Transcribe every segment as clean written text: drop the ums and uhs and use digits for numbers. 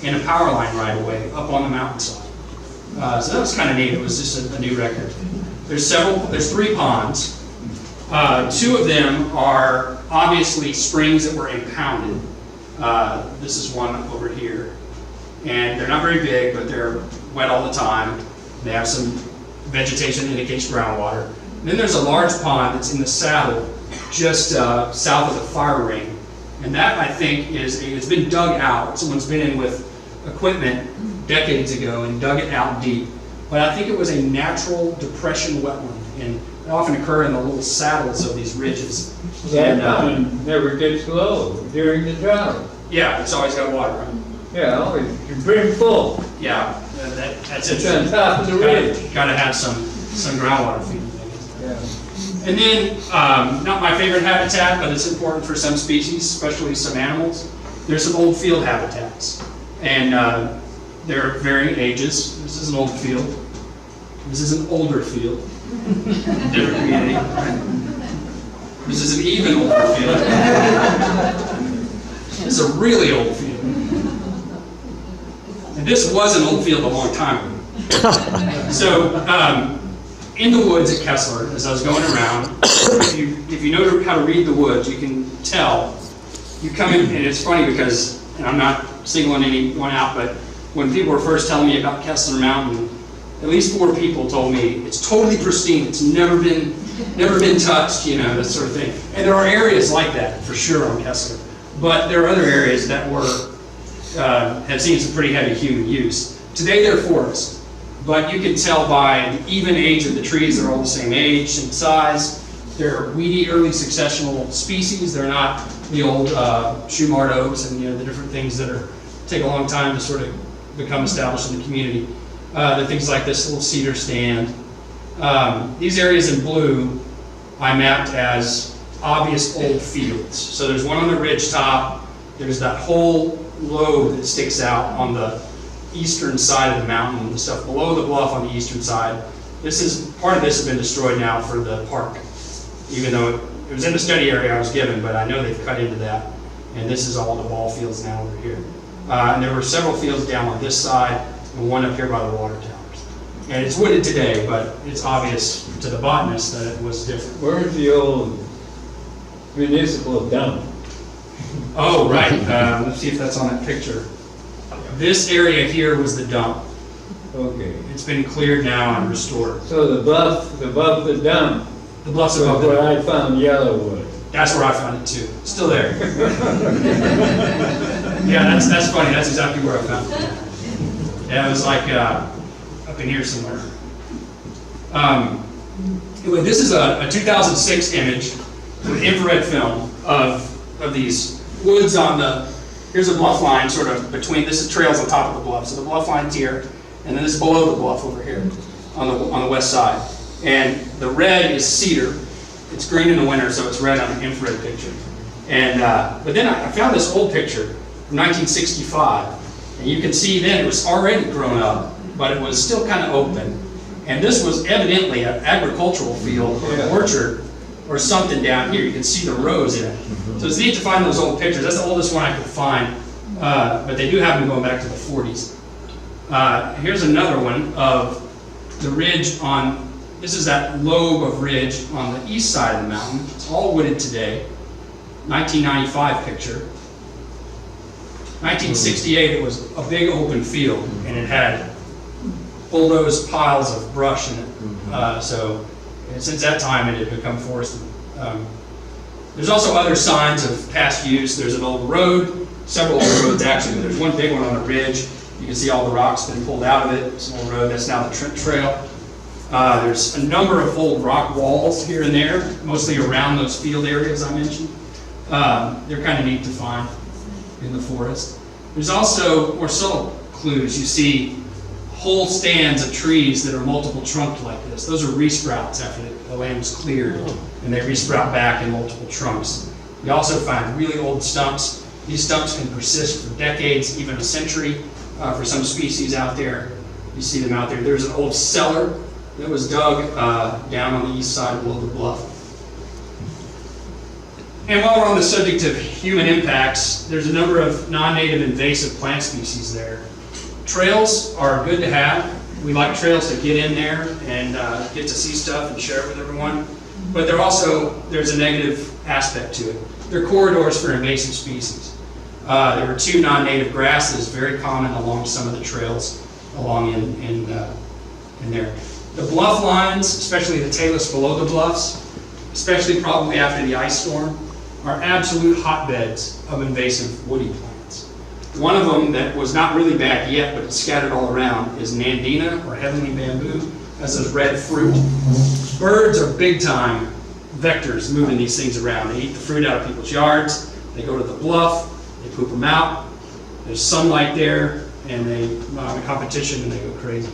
and a power line right away up on the mountainside. So that was kind of neat. It was just a new record. There's 3 ponds. 2 of them are obviously springs that were impounded. This is one over here. And they're not very big, but they're wet all the time. They have some vegetation that indicates groundwater. And then there's a large pond that's in the saddle just south of the fire ring. And that, I think, it's been dug out. Someone's been in with equipment decades ago and dug it out deep. But I think it was a natural depression wetland. And they often occur in the little saddles of these ridges. That pond never gets low during the drought. Yeah, it's always got water, right? Yeah, always brim full. Yeah, that's It's it. on top of the ridge. Got to have some groundwater feeding. Yeah. And then, not my favorite habitat, but it's important for some species, especially some animals. There's some old field habitats, and they're varying ages. This is an old field. This is an older field. Different community. This is an even older field. This is a really old field. And this was an old field a long time ago. So, in the woods at Kessler, as I was going around, if you know how to read the woods, you can tell. You come in, and it's funny because, and I'm not singling anyone out, but when people were first telling me about Kessler Mountain, at least 4 people told me it's totally pristine. It's never been touched, that sort of thing. And there are areas like that for sure on Kessler, but there are other areas that have seen some pretty heavy human use. Today they're forest, but you can tell by the even age of the trees. They're all the same age and size. They're weedy, early successional species. They're not the old Shumard oaks and the different things that take a long time to sort of become established in the community. The things like this little cedar stand. These areas in blue I mapped as obvious old fields. So there's one on the ridge top. There's that whole lobe that sticks out on the eastern side of the mountain, the stuff below the bluff on the eastern side. Part of this has been destroyed now for the park, even though it was in the study area I was given, but I know they've cut into that. And this is all the ball fields now over here. And there were several fields down on this side, and one up here by the water towers. And it's wooded today, but it's obvious to the botanist that it was different. Where's the old municipal dump? Oh, right. Let's see if that's on that picture. This area here was the dump. Okay. It's been cleared now and restored. So the bluff above the dump, The bluffs above where the I found Yellowwood. That's where I found it too. Still there. Yeah, that's funny. That's exactly where I found it. Yeah, it was like up in here somewhere. Anyway, this is a 2006 image with infrared film of these woods on the. Here's a bluff line sort of between. This is trails on top of the bluff. So the bluff line's here, and then this is below the bluff over here on the west side. And the red is cedar. It's green in the winter, so it's red on the infrared picture. And but then I found this old picture from 1965. And you can see then it was already grown up, but it was still kind of open. And this was evidently an agricultural field or an orchard or something down here. You can see the rows in it. So it's neat to find those old pictures. That's the oldest one I could find, but they do have them going back to the 40s. Here's another one of the ridge on, this is that lobe of ridge on the east side of the mountain. It's all wooded today. 1995 picture. 1968, it was a big open field, and it had bulldozed piles of brush in it. So since that time, it had become forested. There's also other signs of past use. There's an old road, several old roads actually, but there's one big one on a ridge. You can see all the rocks been pulled out of it. It's an old road. That's now the Trent Trail. There's a number of old rock walls here and there, mostly around those field areas I mentioned. They're kind of neat to find in the forest. There's also more subtle clues. You see whole stands of trees that are multiple trunked like this. Those are resprouts after the land was cleared, and they resprout back in multiple trunks. We also find really old stumps. These stumps can persist for decades, even a century, for some species out there. You see them out there. There's an old cellar that was dug down on the east side below the bluff. And while we're on the subject of human impacts, there's a number of non-native invasive plant species there. Trails are good to have. We like trails to get in there and get to see stuff and share it with everyone. But there's a negative aspect to it. They're corridors for invasive species. There were 2 non-native grasses very common along some of the trails along in there. The bluff lines, especially the talus below the bluffs, especially probably after the ice storm, are absolute hotbeds of invasive woody plants. One of them that was not really bad yet, but it's scattered all around, is Nandina, or heavenly bamboo. That's this red fruit. Birds are big time vectors moving these things around. They eat the fruit out of people's yards. They go to the bluff. They poop them out. There's sunlight there, and they competition, and they go crazy.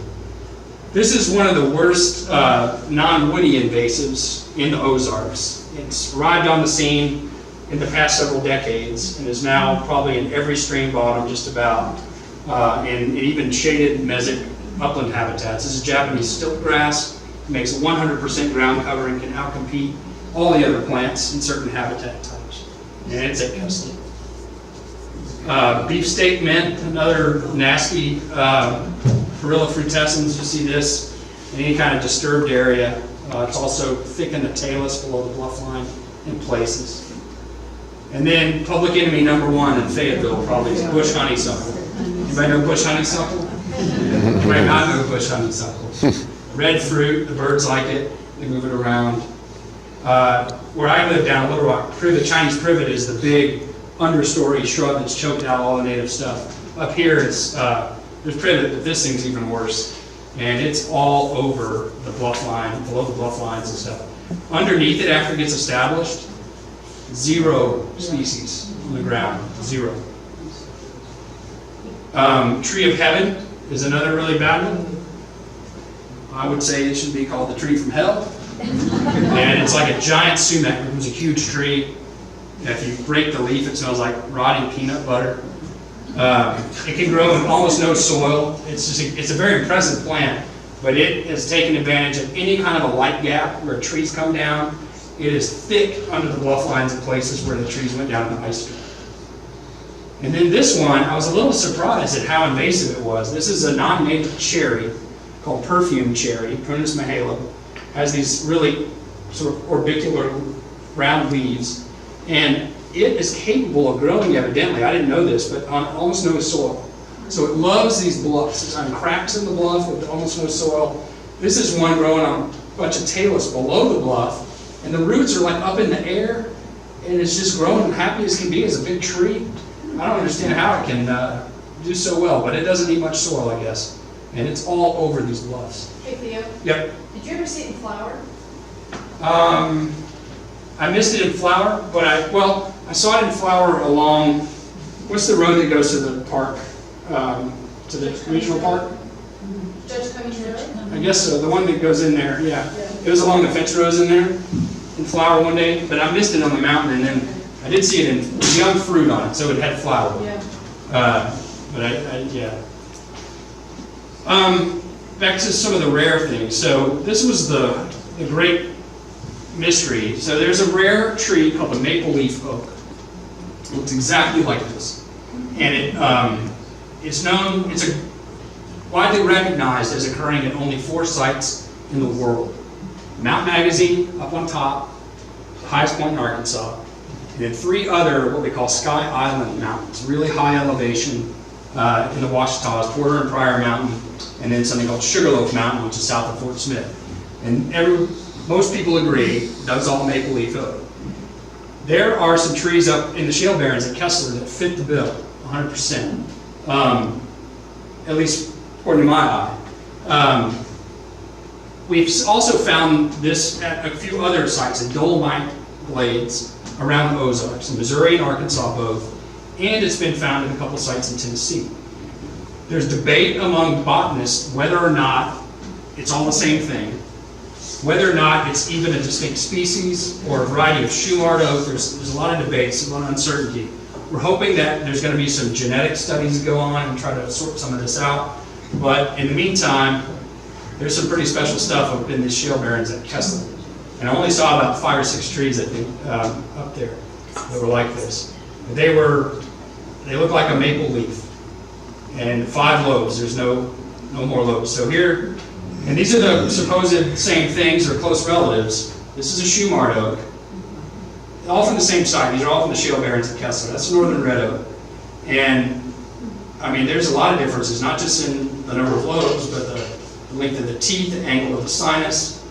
This is one of the worst non-woody invasives in the Ozarks. It's arrived on the scene in the past several decades and is now probably in every stream bottom just about, and even shaded mesic upland habitats. This is Japanese stilt grass. It makes a 100% ground cover and can outcompete all the other plants in certain habitat types. And it's at Kessler. Beefsteak mint, another nasty Perilla frutescens. You see this in any kind of disturbed area. It's also thick in the talus below the bluff line in places. And then public enemy number 1 in Fayetteville probably is bush honeysuckle. Anybody know bush honeysuckle? Anybody not know bush honeysuckle? Red fruit, the birds like it, they move it around. Where I live down Little Rock, Chinese privet is the big understory shrub that's choked out all the native stuff. Up here, there's privet, but this thing's even worse. And it's all over the bluff line, below the bluff lines and stuff. Underneath it, after it gets established, 0 species on the ground, 0. Tree of heaven is another really bad one. I would say it should be called the tree from hell. And it's like a giant sumac. It becomes a huge tree. And if you break the leaf, it smells like rotting peanut butter. It can grow in almost no soil. It's a very impressive plant, but it has taken advantage of any kind of a light gap where trees come down. It is thick under the bluff lines in places where the trees went down in the ice storm. And then this one, I was a little surprised at how invasive it was. This is a non-native cherry called perfume cherry, Prunus mahala. Has these really sort of orbicular round leaves, and it is capable of growing, evidently, I didn't know this, but on almost no soil. So it loves these bluffs. It's on cracks in the bluff with almost no soil. This is one growing on a bunch of talus below the bluff, and the roots are like up in the air, and it's just growing happy as can be as a big tree. I don't understand how it can do so well, but it doesn't need much soil, I guess. And it's all over these bluffs. Hey Theo, Yep. did you ever see it in flower? I missed it in flower, but I saw it in flower along, what's the road that goes to the park, to the regional park? Judge Cummings Road? I guess so, the one that goes in there, yeah. It was along the fence rows in there, in flower one day, but I missed it on the mountain, and then I did see it in young fruit on it, so it had flower. Yeah. Yeah. Back to some of the rare things. So this was the great mystery. So there's a rare tree called the maple leaf oak. It looks exactly like this, and it's widely recognized as occurring at only 4 sites in the world: Mount Magazine up on top, the highest point in Arkansas, and then 3 other what we call Sky Island mountains, really high elevation in the Ouachitas, Porter and Pryor Mountain, and then something called Sugarloaf Mountain, which is south of Fort Smith. And most people agree that's all maple leaf oak. There are some trees up in the shale barrens at Kessler that fit the bill, 100%. At least according to my eye. We've also found this at a few other sites, in dolomite glades around the Ozarks, in Missouri and Arkansas both, and it's been found in a couple sites in Tennessee. There's debate among botanists whether or not it's all the same thing, whether or not it's even a distinct species or a variety of Shumard oak. There's a lot of debates, a lot of uncertainty. We're hoping that there's going to be some genetic studies that go on and try to sort some of this out. But in the meantime, there's some pretty special stuff up in the shale barrens at Kessler. And I only saw about 5 or 6 trees, I think, up there. that were like this. They look like a maple leaf. And 5 lobes, there's no more lobes. So here, and these are the supposed same things or close relatives. This is a Shumard oak. All from the same site. These are all from the shale barrens of Kessler. That's the northern red oak. And I mean, there's a lot of differences, not just in the number of lobes, but the length of the teeth, the angle of the sinus.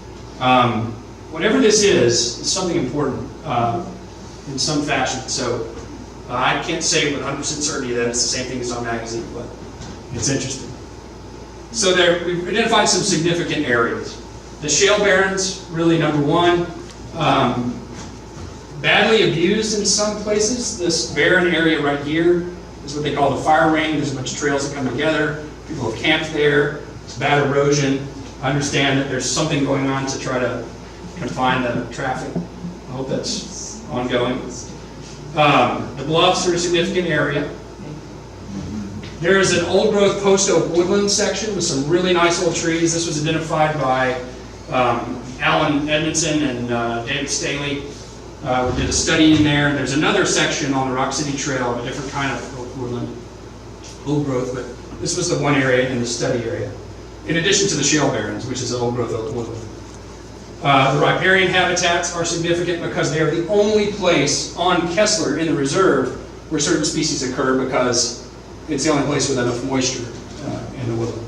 Whatever this is something important in some fashion. So I can't say with 100% certainty that it's the same thing as on magazine, but it's interesting. So we've identified some significant areas. The shale barrens, really number one. Badly abused in some places. This barren area right here is what they call the fire ring. There's a bunch of trails that come together. People have camped there. It's bad erosion. I understand that there's something going on to try to confine the traffic. I hope that's ongoing. The bluffs are a significant area. There is an old growth post oak woodland section with some really nice old trees. This was identified by Alan Edmondson and David Staley. We did a study in there. And there's another section on the Rock City Trail of a different kind of oak woodland, old growth, but this was the one area in the study area. In addition to the shale barrens, which is an old growth oak woodland. The riparian habitats are significant because they are the only place on Kessler in the reserve where certain species occur because it's the only place with enough moisture in the woodland.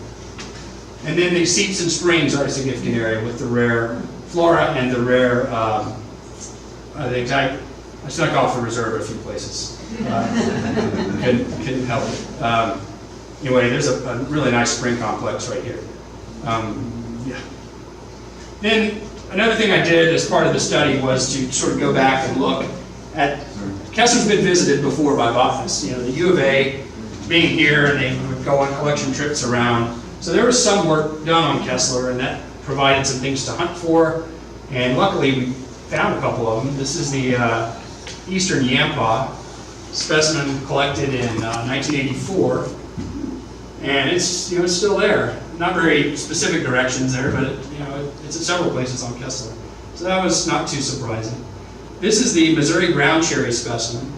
And then the seeps and springs are a significant area with the rare flora and the rare, I snuck off the reserve a few places. Couldn't help it. Anyway, there's a really nice spring complex right here. Yeah. Then another thing I did as part of the study was to sort of go back and look at, Kessler's been visited before by botanists. You know, the U of A being here, and they would go on collection trips around. So there was some work done on Kessler, and that provided some things to hunt for. And luckily, we found a couple of them. This is the Eastern Yampa specimen collected in 1984, and it's still there. Not very specific directions there, but it's at several places on Kessler. So that was not too surprising. This is the Missouri ground cherry specimen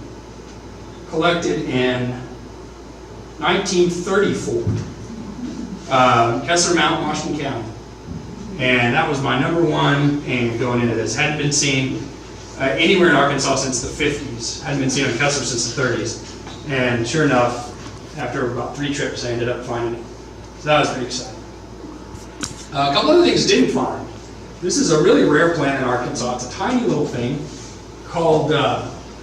collected in 1934, Kessler Mountain, Washington County. And that was my number one aim going into this. Hadn't been seen anywhere in Arkansas since the 50s. Hadn't been seen on Kessler since the 30s. And sure enough, after about 3 trips, I ended up finding it. So that was pretty exciting. A couple other things I didn't find. This is a really rare plant in Arkansas. It's a tiny little thing called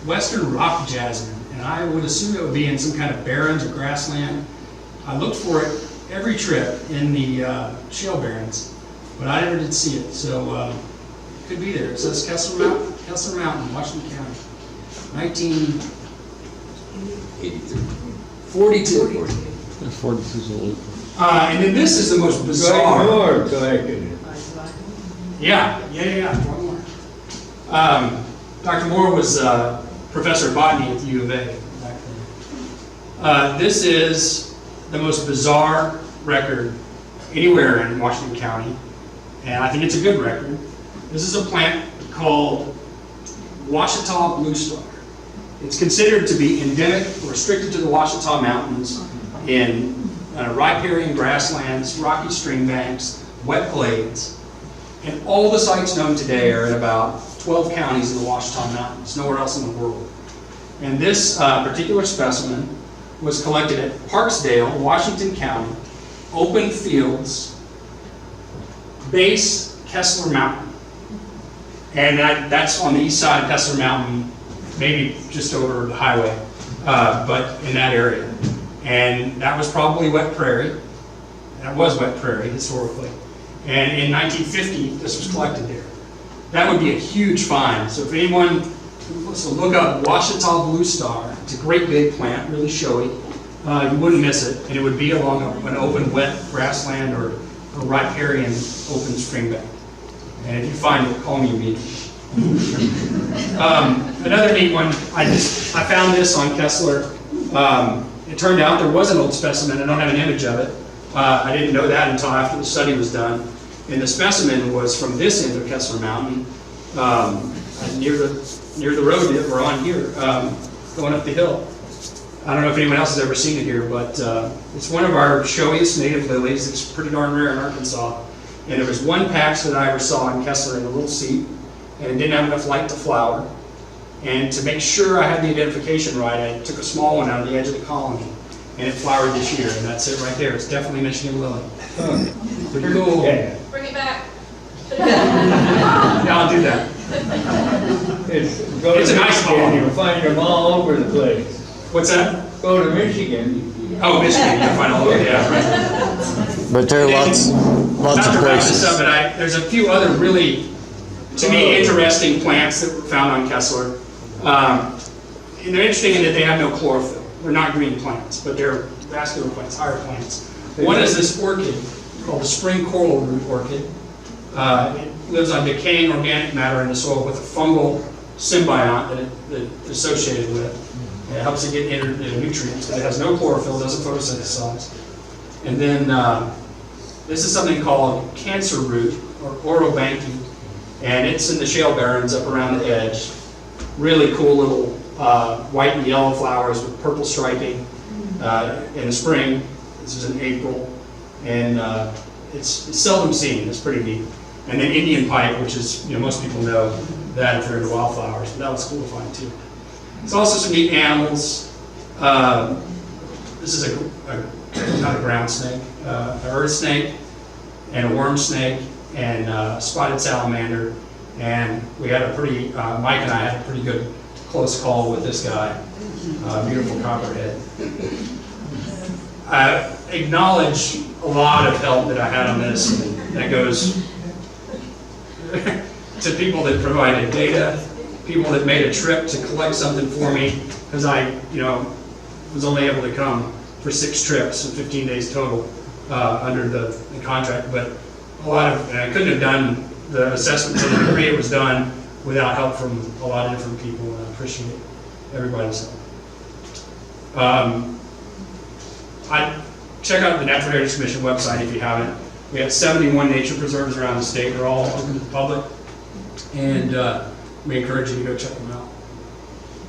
Western Rock Jasmine. And I would assume it would be in some kind of barrens or grassland. I looked for it every trip in the shale barrens, but I never did see it. So it could be there. It says Kessler Mountain, Washington County, 1942. 42. And then this is the most bizarre. Moore collected it. Yeah. One more. Dr. Moore was professor of botany at the U of A back then. This is the most bizarre record anywhere in Washington County, and I think it's a good record. This is a plant called Washita Blue Star. It's considered to be endemic or restricted to the Washita Mountains in riparian grasslands, rocky stream banks, wet glades, and all the sites known today are in about 12 counties in the Washita Mountains, nowhere else in the world. And this particular specimen was collected at Parksdale, Washington County, open fields, base Kessler Mountain. And that's on the east side of Kessler Mountain, maybe just over the highway, but in that area. And that was probably wet prairie. That was wet prairie historically. And in 1950, this was collected there. That would be a huge find. So if anyone wants to look up Washita Blue Star, it's a great big plant, really showy. You wouldn't miss it, and it would be along an open, wet grassland or a riparian open stream bank. And if you find it, call me immediately. Another neat one, I found this on Kessler. It turned out there was an old specimen. I don't have an image of it. I didn't know that until after the study was done. And the specimen was from this end of Kessler Mountain, near the near the road that we're on here, going up the hill. I don't know if anyone else has ever seen it here, but it's one of our showiest native lilies. It's pretty darn rare in Arkansas. And there was one patch that I ever saw in Kessler in a little seed, and it didn't have enough light to flower. And to make sure I had the identification right, I took a small one out of the edge of the colony, and it flowered this year, and that's it right there. It's definitely Michigan lily. Pretty cool. Yeah. Bring it back. Yeah, I'll do that. Go It's to a nice Michigan, ball. you'll find them all over the place. What's that? Go to Michigan. Oh, Michigan, you'll find all over, yeah, right. But there are lots Not of to wrap this up, places. but there's a few other really, to me, interesting plants that were found on Kessler. And they're interesting in that they have no chlorophyll. They're not green plants, but they're vascular plants, higher plants. One is this orchid called the spring coral root orchid. It lives on decaying organic matter in the soil with a fungal symbiont that it's associated with. It helps it get nutrients, but it has no chlorophyll, doesn't photosynthesize. And then this is something called cancer root, or orobanche, and it's in the shale barrens up around the edge. Really cool little white and yellow flowers with purple striping in the spring. This is in April, and it's seldom seen. It's pretty neat. And then Indian pipe, which is, most people know that if they're into wildflowers, but that was cool to find too. There's also some neat animals. This is not a ground snake, an earth snake, and a worm snake, and a spotted salamander. And we had Mike and I had a pretty good close call with this guy, beautiful copperhead. I acknowledge a lot of help that I had on this, and that goes to people that provided data, people that made a trip to collect something for me, because I, was only able to come for 6 trips and 15 days total under the contract. But and I couldn't have done the assessment to the degree it was done without help from a lot of different people, and I appreciate everybody's help. I check out the Natural Heritage Commission website if you haven't. We have 71 nature preserves around the state. They're all open to the public, and we encourage you to go check them out.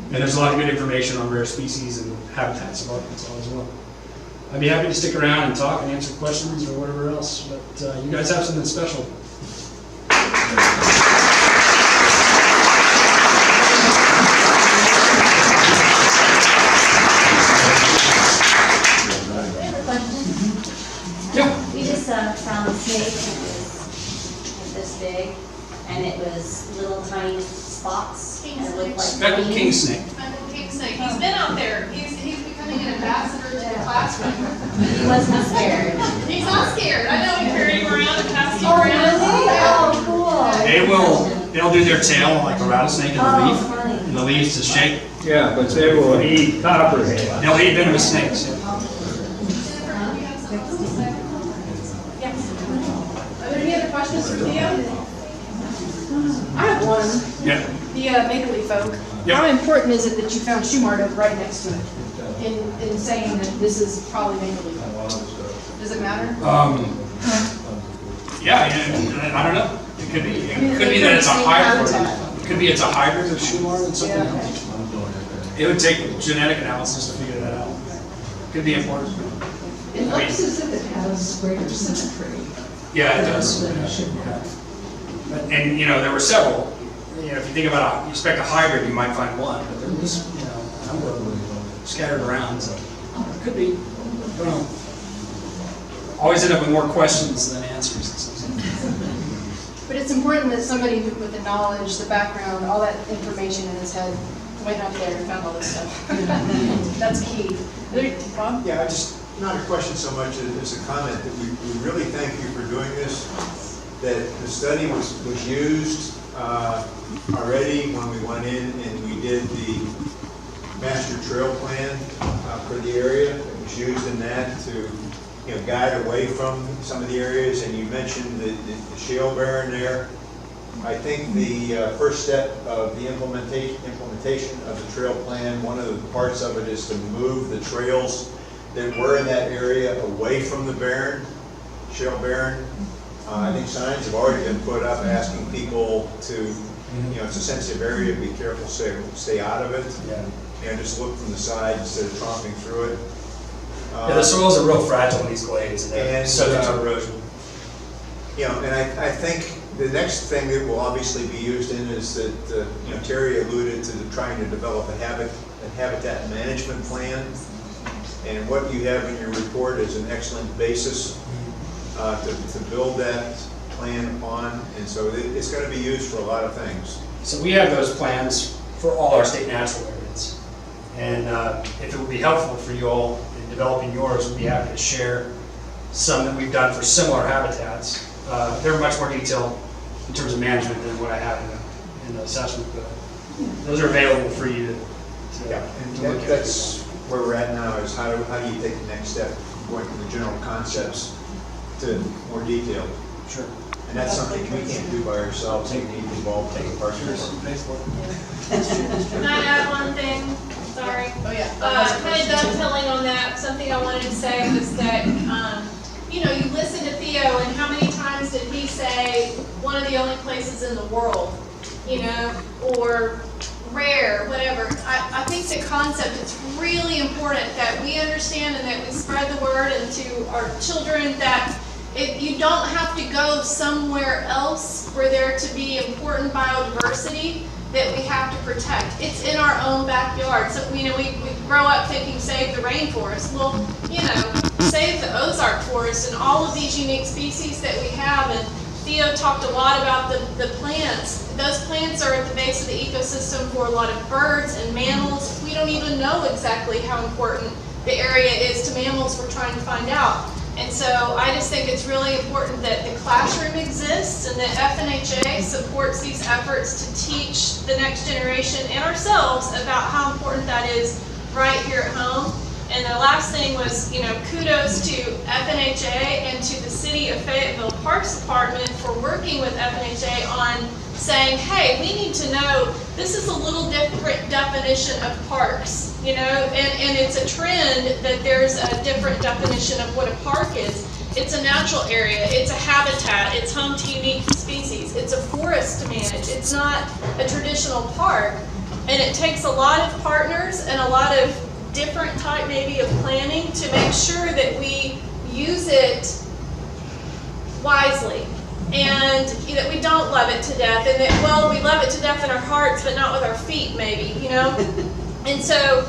And there's a lot of good information on rare species and habitats of Arkansas as well. I'd be happy to stick around and talk and answer questions or whatever else, but you guys have something special. Yeah. We just found a snake that was this big, and it was little tiny spots, and it looked like Speckled king snake. Speckled king snake. He's been out there. He's becoming an ambassador to the classroom. He wasn't scared. He's not scared. I know we carry him around and pass him Oh, around. really? Oh, cool. They'll do their tail like a rattlesnake in the Oh, leaf, funny. and the leaves to shake. Yeah, but they will eat copperhead. They'll eat venomous snakes. Are there any other questions for Theo? I have one. Yeah. The Maple Leaf Oak. Yep. How important is it that you found shoe mark oak right next to it? In saying that this is probably Maple Leaf Oak. Does it matter? Yeah, I don't know. It could be. It could be that it's a hybrid. It could be it's a hybrid of Schumann and something else. It would take genetic analysis to figure that out. Could be important. It looks as if it has greater symmetry. Yeah, it does. than a shoe mark. And there were several. If you think about you expect a hybrid, you might find one, but there was a number of them scattered around. So it could be. I don't know. Always end up with more questions than answers. But it's important that somebody with the knowledge, the background, all that information in his head went up there and found all this stuff. That's key. Bob? Yeah, not a question so much as a comment that we really thank you for doing this, that the study was used already when we went in and we did the master trail plan for the area. It was used in that to guide away from some of the areas, and you mentioned the shale barren there. I think the first step of the implementation of the trail plan, one of the parts of it is to move the trails that were in that area away from the barren, shale barren. I think signs have already been put up asking people to You know, it's a sensitive area, be careful, stay out of it. Yeah. You know, just look from the side instead of tromping through it. Yeah, the soils are real fragile in these glades, and they're And, subject to erosion. You know, and I think the next thing that will obviously be used in is that, you know, Terry alluded to trying to develop a habitat management plan. And what you have in your report is an excellent basis to build that plan upon. And so it's going to be used for a lot of things. So we have those plans for all our state natural areas. And if it would be helpful for you all in developing yours, we'd be happy to share some that we've done for similar habitats. They're much more detailed in terms of management than what I have in the assessment, but those are available for you to look at. That's where we're at now, is how do you take the next step, going from the general concepts to more detailed. Sure. And that's something we can't do by ourselves, we need to involve taking partners. Can I add one thing? Sorry. Oh, yeah. Kind of dovetailing on that, something I wanted to say was that, you know, you listen to Theo, and how many times did he say, one of the only places in the world, you know, or rare, whatever. I think the concept, it's really important that we understand and that we spread the word into our children that you don't have to go somewhere else for there to be important biodiversity that we have to protect. It's in our own backyard. So, you know, we grow up thinking save the rainforest. Well, you know, save the Ozark forest and all of these unique species that we have. And Theo talked a lot about the plants. Those plants are at the base of the ecosystem for a lot of birds and mammals. We don't even know exactly how important the area is to mammals. We're trying to find out. And so I just think it's really important that the classroom exists and that FNHA supports these efforts to teach the next generation and ourselves about how important that is right here at home. And the last thing was, you know, kudos to FNHA and to the City of Fayetteville Parks Department for working with FNHA on saying, hey, we need to know, this is a little different definition of parks, you know, and it's a trend that there's a different definition of what a park is. It's a natural area, it's a habitat, it's home to unique species, it's a forest to manage, it's not a traditional park. And it takes a lot of partners and a lot of different type maybe of planning to make sure that we use it wisely. And that we don't love it to death, and that, well, we love it to death in our hearts, but not with our feet, maybe, you know? And so,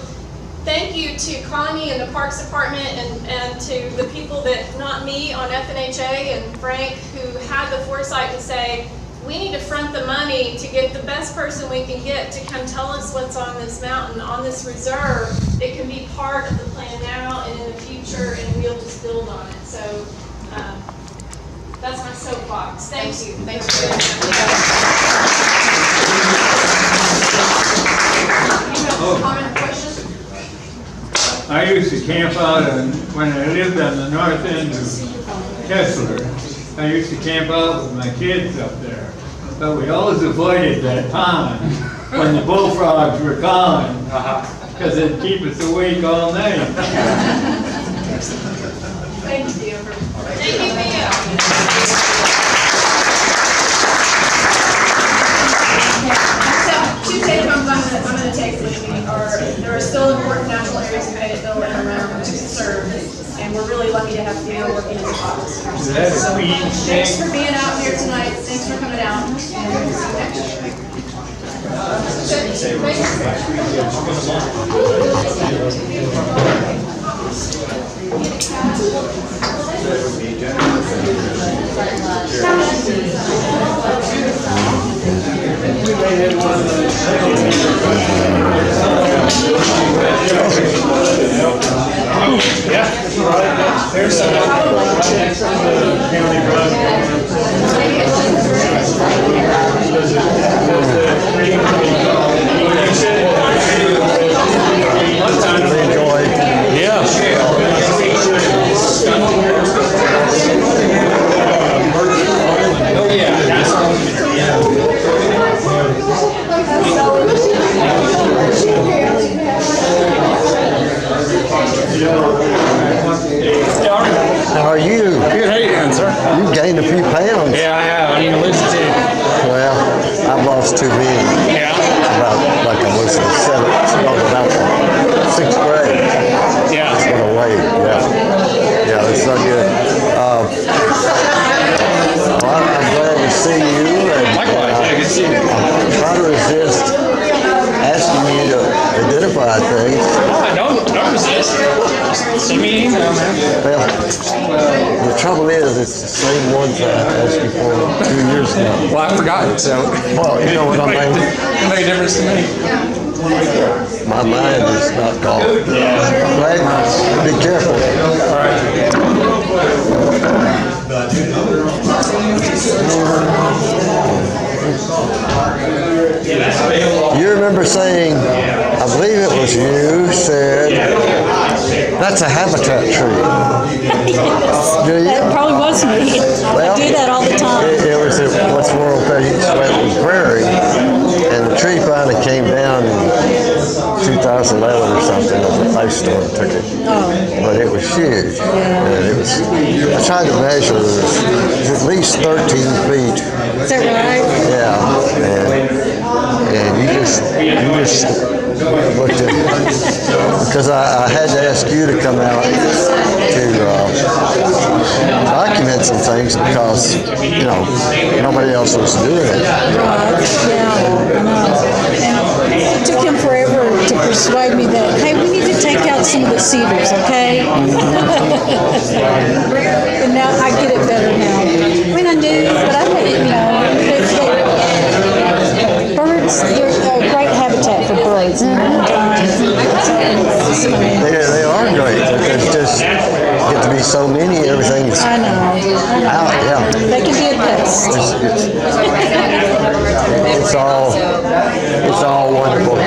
thank you to Connie and the Parks Department and to the people that, not me, on FNHA and Frank, who had the foresight to say, we need to front the money to get the best person we can get to come tell us what's on this mountain, on this reserve, that can be part of the plan now and in the future, and we'll just build on it. So, that's my soapbox. Thank you. Thanks for doing that. You have a comment or question? I used to camp out when I lived on the north end of Kessler. I used to camp out with my kids up there. But we always avoided that pond when the bullfrogs were calling, because it'd keep us awake all night. Thank you, Theo. Thank you, Theo. So, two take-homes I'm going to take with me are, there are still important natural areas in Fayetteville and around to serve, and we're really lucky to have Theo working in the office. Is that a queen Thanks snake? for being out here tonight. Thanks for coming out. And we'll see you next year. How are you? Good, how you doing, sir? You gained a few pounds. Yeah, I have. I need to lose it too. Well, I've lost too many. Yeah. About, like I was in the about the 6th grade. Yeah. Just went away, yeah. Yeah, it's not good. Well, I'm glad to see you. And, Likewise, yeah, good to see you. I'm trying to resist asking you to identify things. Don't resist. Send me an email, man. Well, the trouble is, it's the same ones I asked you for 2 years ago. Well, I've forgotten, so. Well, you know what I mean? It made a difference to me. My mind is not gone. I'm glad. Be careful. All right. You remember saying, I believe it was you, said, that's a habitat tree. Do you? That probably was me. Well, I do that all the time. It was at what's World Wetland Prairie, and the tree finally came down in 2011 or something. The ice storm took it. Oh. But it was huge. And it was, I tried to measure, it was at least 13 feet. Is that right? Yeah, and you just looked at, because I had to ask you to come out to document some things because, you know, nobody else was doing it. Right, yeah, I know. And it took him forever to persuade me that, hey, we need to take out some of the cedars, okay? And now I get it better now. I mean, I knew, but I didn't, you know, birds, they're a great habitat for birds. They are great, but there's just get to be so many, everything's I know. out, yeah. They can be a pest. It's all wonderful.